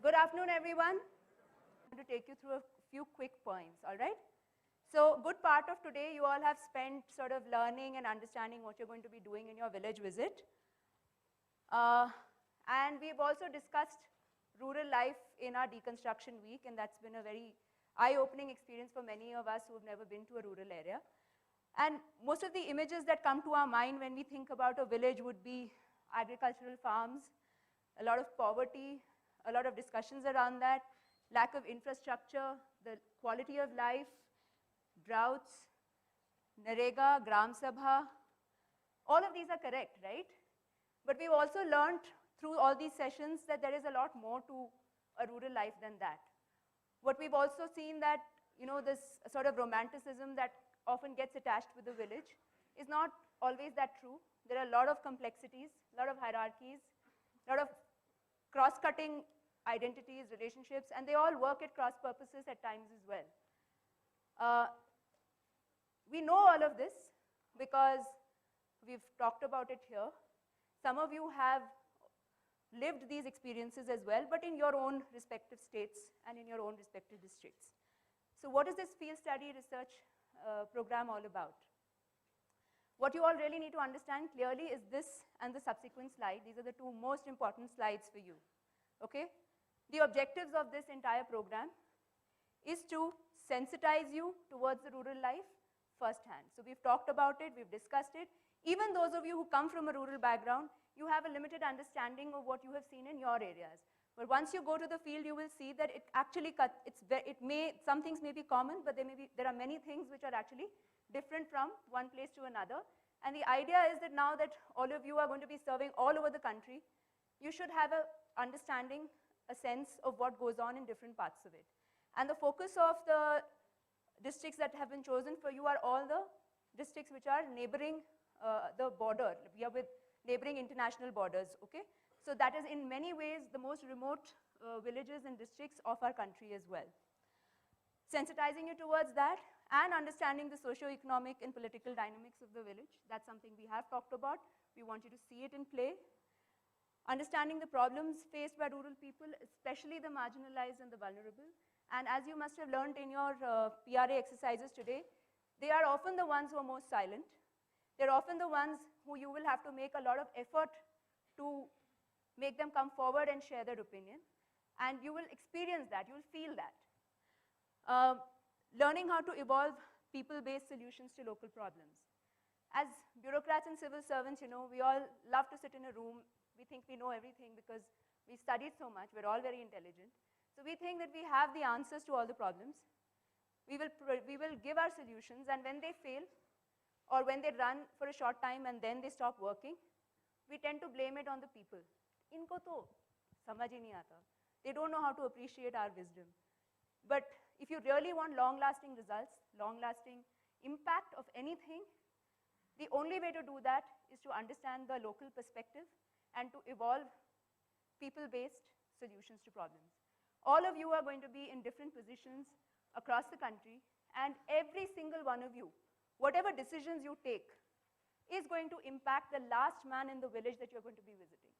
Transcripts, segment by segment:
Good afternoon, everyone. I'm going to take you through a few quick points, all right? So, good part of today, you all have spent sort of learning and understanding what you're going to be doing in your village visit. And we've also discussed rural life in our deconstruction week, and that's been a very eye-opening experience for many of us who have never been to a rural area. And most of the images that come to our mind when we think about a village would be agricultural farms, a lot of poverty, a lot of discussions around that, lack of infrastructure, the quality of life, droughts, Narega, Gram Sabha. All of these are correct, right? But we've also learned through all these sessions that there is a lot more to a rural life than that. What we've also seen that, this sort of romanticism that often gets attached with the village is not always that true. There are a lot of complexities, a lot of hierarchies, a lot of cross-cutting identities, relationships, and they all work at cross purposes at times as well. We know all of this because we've talked about it here. Some of you have lived these experiences as well, but in your own respective states and in your own respective districts. So what is this field study research program all about? What you all really need to understand clearly is this and the subsequent slide. These are the two most important slides for you, okay? The objectives of this entire program is to sensitize you towards the rural life firsthand. So we've talked about it, we've discussed it. Even those of you who come from a rural background, you have a limited understanding of what you have seen in your areas. But once you go to the field, you will see that it actually some things may be common, but there are many things which are actually different from one place to another. And the idea is that now that all of you are going to be serving all over the country, you should have an understanding, a sense of what goes on in different parts of it. And the focus of the districts that have been chosen for you are all the districts which are neighboring the border. We are with neighboring international borders, okay? So that is in many ways the most remote villages and districts of our country as well. Sensitizing you towards that and understanding the socio-economic and political dynamics of the village, that's something we have talked about. We want you to see it in play. Understanding the problems faced by rural people, especially the marginalized and the vulnerable. And as you must have learned in your PRA exercises today, they are often the ones who are most silent. They're often the ones who you will have to make a lot of effort to make them come forward and share their opinion. And you will experience that, you will feel that. Learning how to evolve people-based solutions to local problems. As bureaucrats and civil servants, we all love to sit in a room. We think we know everything because we studied so much. We're all very intelligent. So we think that we have the answers to all the problems. We will give our solutions, and when they fail, or when they run for a short time and then they stop working, we tend to blame it on the people. Inko to samajh hi nahi aata. They don't know how to appreciate our wisdom. But if you really want long-lasting results, long-lasting impact of anything, the only way to do that is to understand the local perspective and to evolve people-based solutions to problems. All of you are going to be in different positions across the country, and every single one of you, whatever decisions you take, is going to impact the last man in the village that you're going to be visiting.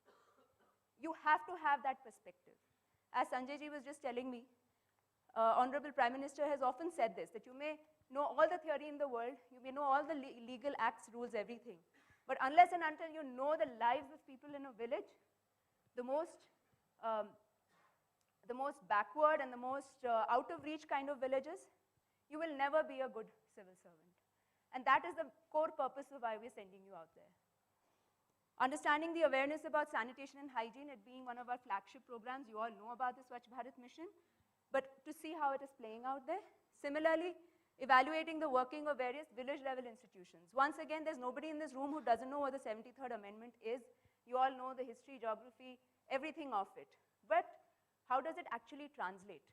You have to have that perspective. As Sanjay ji was just telling me, Honorable Prime Minister has often said this, that you may know all the theory in the world, you may know all the legal acts, rules, everything. But unless and until you know the lives of people in a village, the most backward and the most out of reach kind of villages, you will never be a good civil servant. And that is the core purpose of why we're sending you out there. Understanding the awareness about sanitation and hygiene, it being one of our flagship programs, you all know about the Swachh Bharat mission, but to see how it is playing out there. Similarly, evaluating the working of various village-level institutions. Once again, there's nobody in this room who doesn't know what the 73rd Amendment is. You all know the history, geography, everything of it. But how does it actually translate?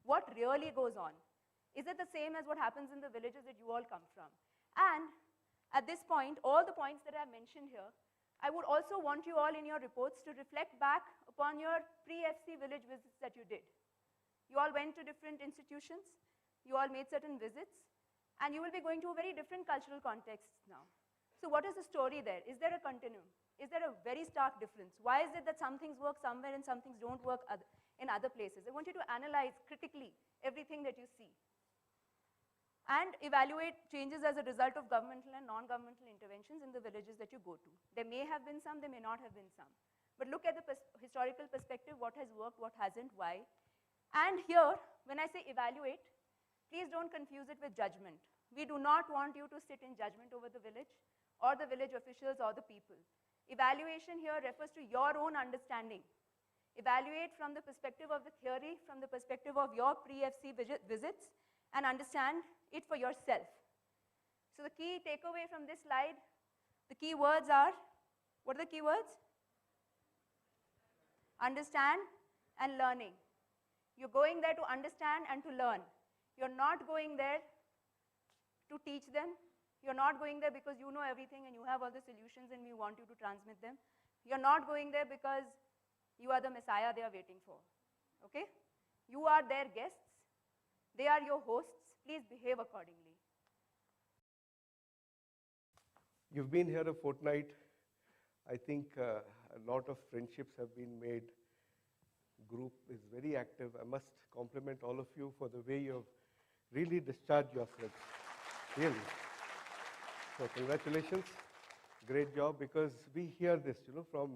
What really goes on? Is it the same as what happens in the villages that you all come from? And at this point, all the points that I've mentioned here, I would also want you all in your reports to reflect back upon your pre-FC village visits that you did. You all went to different institutions, you all made certain visits, and you will be going to a very different cultural context now. So what is the story there? Is there a continuum? Is there a very stark difference? Why is it that some things work somewhere and some things don't work in other places? I want you to analyze critically everything that you see and evaluate changes as a result of governmental and non-governmental interventions in the villages that you go to. There may have been some, there may not have been some. But look at the historical perspective, what has worked, what hasn't, why. And here, when I say evaluate, please don't confuse it with judgment. We do not want you to sit in judgment over the village or the village officials or the people. Evaluation here refers to your own understanding. Evaluate from the perspective of the theory, from the perspective of your pre-FC visits, and understand it for yourself. So the key takeaway from this slide, the key words are, what are the key words? Understand and learning. You're going there to understand and to learn. You're not going there to teach them. You're not going there because you know everything and you have all the solutions and we want you to transmit them. You're not going there because you are the Messiah they are waiting for. Okay? You are their guests. They are your hosts. Please behave accordingly. You've been here a fortnight. I think a lot of friendships have been made. Group is very active. I must compliment all of you for the way you've really discharged yourselves. Really. So congratulations. Great job, because we hear this, from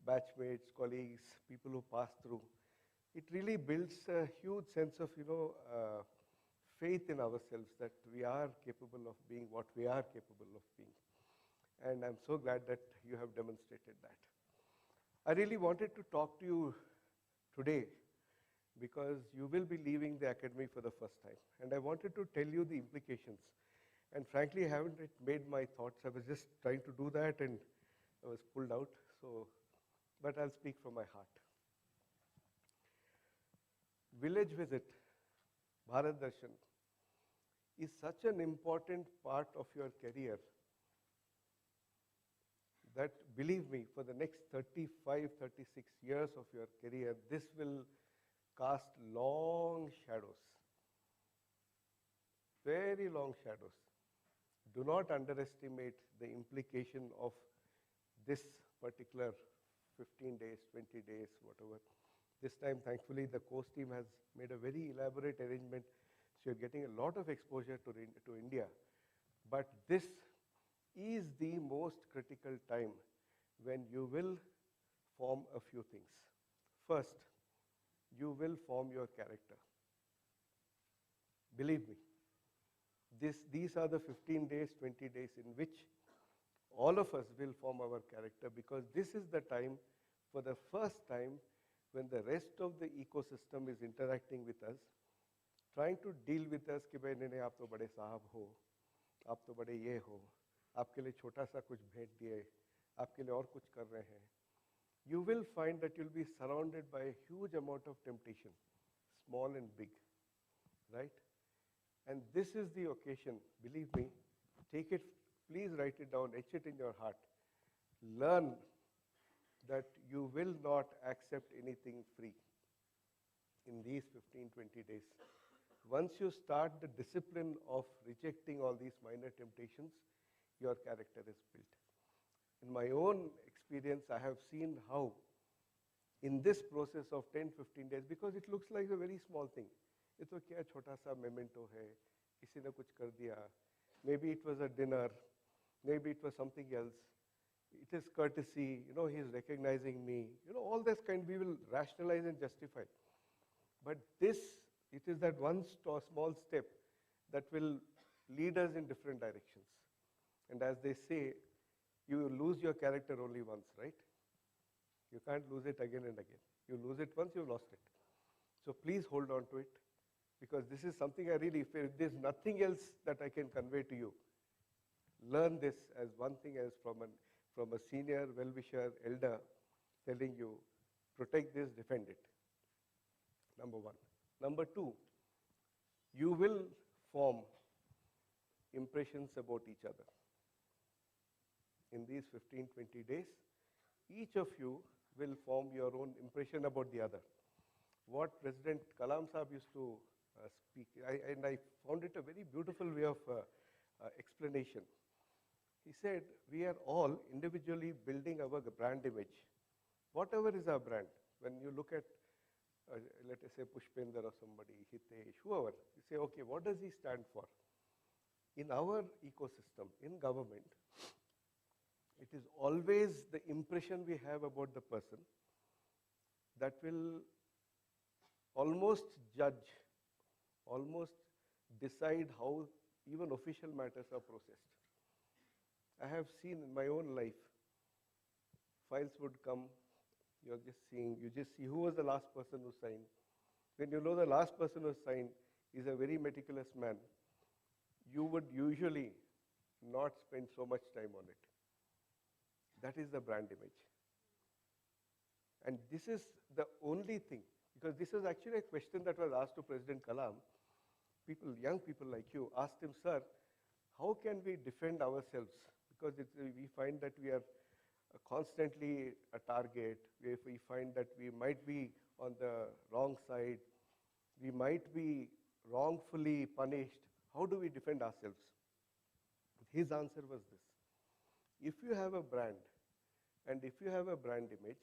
batchmates, colleagues, people who pass through. It really builds a huge sense of, faith in ourselves that we are capable of being what we are capable of being. And I'm so glad that you have demonstrated that. I really wanted to talk to you today because you will be leaving the academy for the first time. And I wanted to tell you the implications. And frankly, I haven't made my thoughts. I was just trying to do that and I was pulled out. But I'll speak from my heart. Village visit, Bharat Darshan, is such an important part of your career that, believe me, for the next 35, 36 years of your career, this will cast long shadows, very long shadows. Do not underestimate the implication of this particular 15 days, 20 days, whatever. This time, thankfully, the course team has made a very elaborate arrangement, so you're getting a lot of exposure to India. But this is the most critical time when you will form a few things. First, you will form your character. Believe me, these are the 15 days, 20 days in which all of us will form our character, because this is the time, for the first time, when the rest of the ecosystem is interacting with us, trying to deal with us कि भाई नहीं आप तो बड़े साहब हो, आप तो बड़े ये हो, आपके लिए छोटा सा कुछ भेंट दिए, आपके लिए और कुछ कर रहे हैं. You will find that you'll be surrounded by a huge amount of temptation, small and big, right? And this is the occasion, believe me, take it, please write it down, etch it in your heart. Learn that you will not accept anything free in these 15, 20 days. Once you start the discipline of rejecting all these minor temptations, your character is built. In my own experience, I have seen how in this process of 10, 15 days, because it looks like a very small thing. It's okay, chota sa memento hai, kisi ne kuch kar diya. Maybe it was a dinner, maybe it was something else. It is courtesy, he's recognizing me. All this kind we will rationalize and justify. But this, it is that one small step that will lead us in different directions. And as they say, you lose your character only once, right? You can't lose it again and again. You lose it once, you've lost it. So please hold on to it, because this is something I really feel, there's nothing else that I can convey to you. Learn this as one thing, as from a senior well-wisher, elder, telling you, protect this, defend it. Number one. Number two, you will form impressions about each other. In these 15, 20 days, each of you will form your own impression about the other. What President Kalam Sahab used to speak, and I found it a very beautiful way of explanation. He said, we are all individually building our brand image. Whatever is our brand, when you look at, let us say, Pushpender or somebody, Hitesh, whoever, you say, okay, what does he stand for? In our ecosystem, in government, it is always the impression we have about the person that will almost judge, almost decide how even official matters are processed. I have seen in my own life, files would come, you just see who was the last person who signed. When you know the last person who signed is a very meticulous man, you would usually not spend so much time on it. That is the brand image. And this is the only thing, because this is actually a question that was asked to President Kalam. People, young people like you, asked him, sir, how can we defend ourselves? Because we find that we are constantly a target. If we find that we might be on the wrong side, we might be wrongfully punished, how do we defend ourselves? His answer was this. If you have a brand, and if you have a brand image,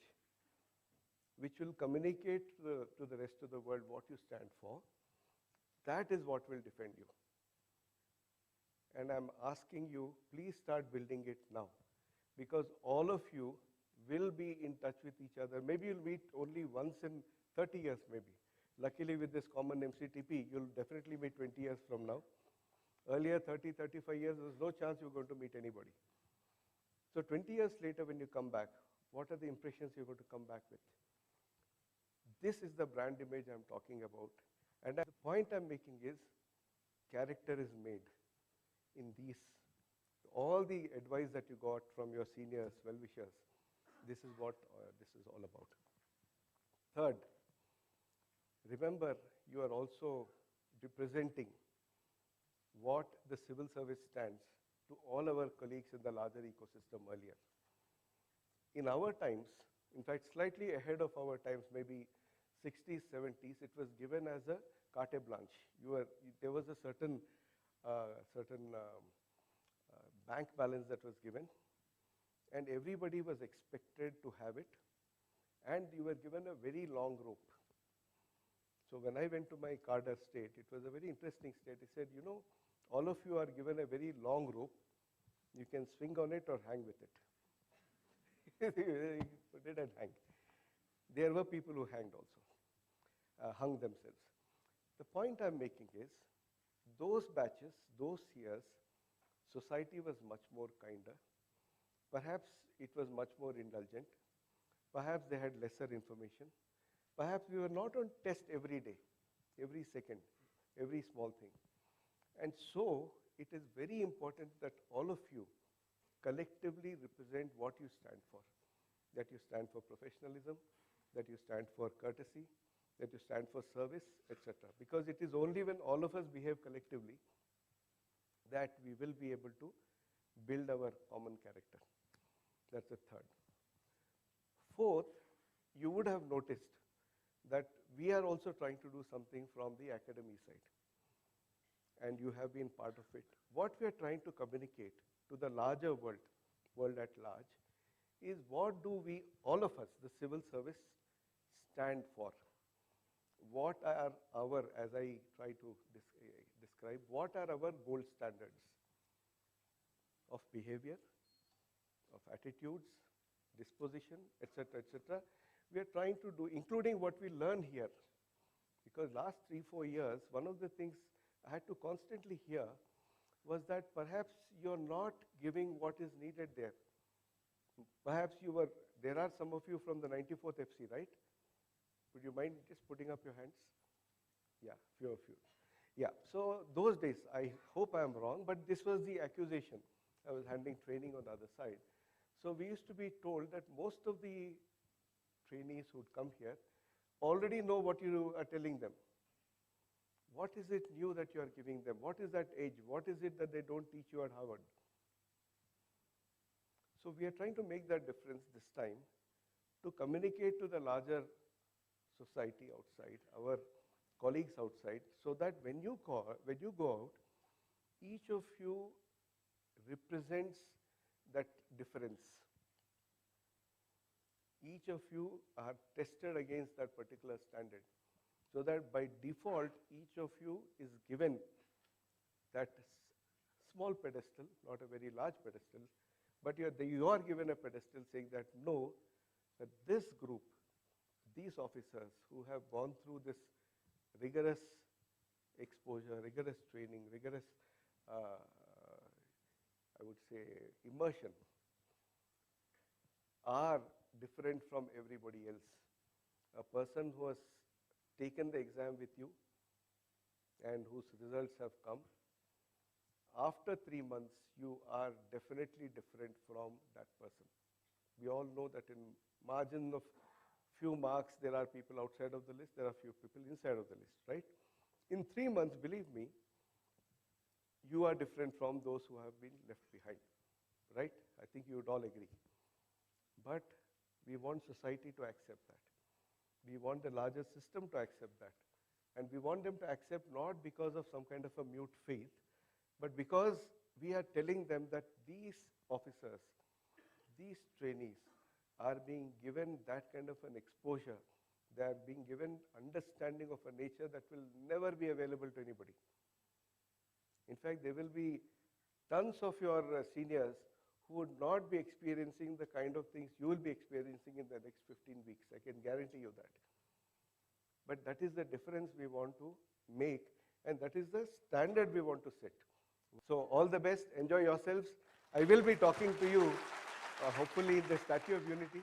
which will communicate to the rest of the world what you stand for, that is what will defend you. And I'm asking you, please start building it now. Because all of you will be in touch with each other. Maybe you'll meet only once in 30 years, maybe. Luckily, with this common MCTP, you'll definitely meet 20 years from now. Earlier, 30, 35 years, there was no chance you were going to meet anybody. So 20 years later, when you come back, what are the impressions you're going to come back with? This is the brand image I'm talking about. And the point I'm making is, character is made in these. All the advice that you got from your seniors, well-wishers, this is what this is all about. Third, remember, you are also representing what the civil service stands to all our colleagues in the larger ecosystem earlier. In our times, in fact, slightly ahead of our times, maybe 60s, 70s, it was given as a carte blanche. There was a certain bank balance that was given, and everybody was expected to have it, and you were given a very long rope. So when I went to my cadre state, it was a very interesting state. He said, you know, all of you are given a very long rope. You can swing on it or hang with it. Put it and hang. There were people who hanged also, hung themselves. The point I'm making is, those batches, those years, society was much more kinder. Perhaps it was much more indulgent. Perhaps they had lesser information. Perhaps we were not on test every day, every second, every small thing. And so it is very important that all of you collectively represent what you stand for. That you stand for professionalism, that you stand for courtesy, that you stand for service, etc. Because it is only when all of us behave collectively that we will be able to build our common character. That's the third. Fourth, you would have noticed that we are also trying to do something from the academy side. And you have been part of it. What we are trying to communicate to the larger world at large, is what do we, all of us, the civil service, stand for? What are our, as I try to describe, what are our gold standards of behavior, of attitudes, disposition, etc., etc. We are trying to do, including what we learn here. Because last 3-4 years, one of the things I had to constantly hear was that perhaps you're not giving what is needed there. Perhaps there are some of you from the 94th FC, right? Would you mind just putting up your hands? Yeah, few of you. Yeah, so those days, I hope I'm wrong, but this was the accusation. I was handling training on the other side. So we used to be told that most of the trainees who would come here already know what you are telling them. What is it new that you are giving them? What is that edge? What is it that they don't teach you at Harvard? So we are trying to make that difference this time to communicate to the larger society outside, our colleagues outside, so that when you go out, each of you represents that difference. Each of you are tested against that particular standard, so that by default, each of you is given that small pedestal, not a very large pedestal, but you are given a pedestal saying that no, that this group, these officers who have gone through this rigorous exposure, rigorous training, rigorous, I would say, immersion, are different from everybody else. A person who has taken the exam with you and whose results have come, after 3 months, you are definitely different from that person. We all know that in margin of few marks, there are people outside of the list, there are few people inside of the list, right? In 3 months, believe me, you are different from those who have been left behind, right? I think you would all agree. But we want society to accept that. We want the larger system to accept that. And we want them to accept not because of some kind of a mute faith, but because we are telling them that these officers, these trainees are being given that kind of an exposure. They are being given understanding of a nature that will never be available to anybody. In fact, there will be tons of your seniors who would not be experiencing the kind of things you will be experiencing in the next 15 weeks. I can guarantee you that. But that is the difference we want to make, and that is the standard we want to set. So all the best, enjoy yourselves. I will be talking to you hopefully in the Statue of Unity.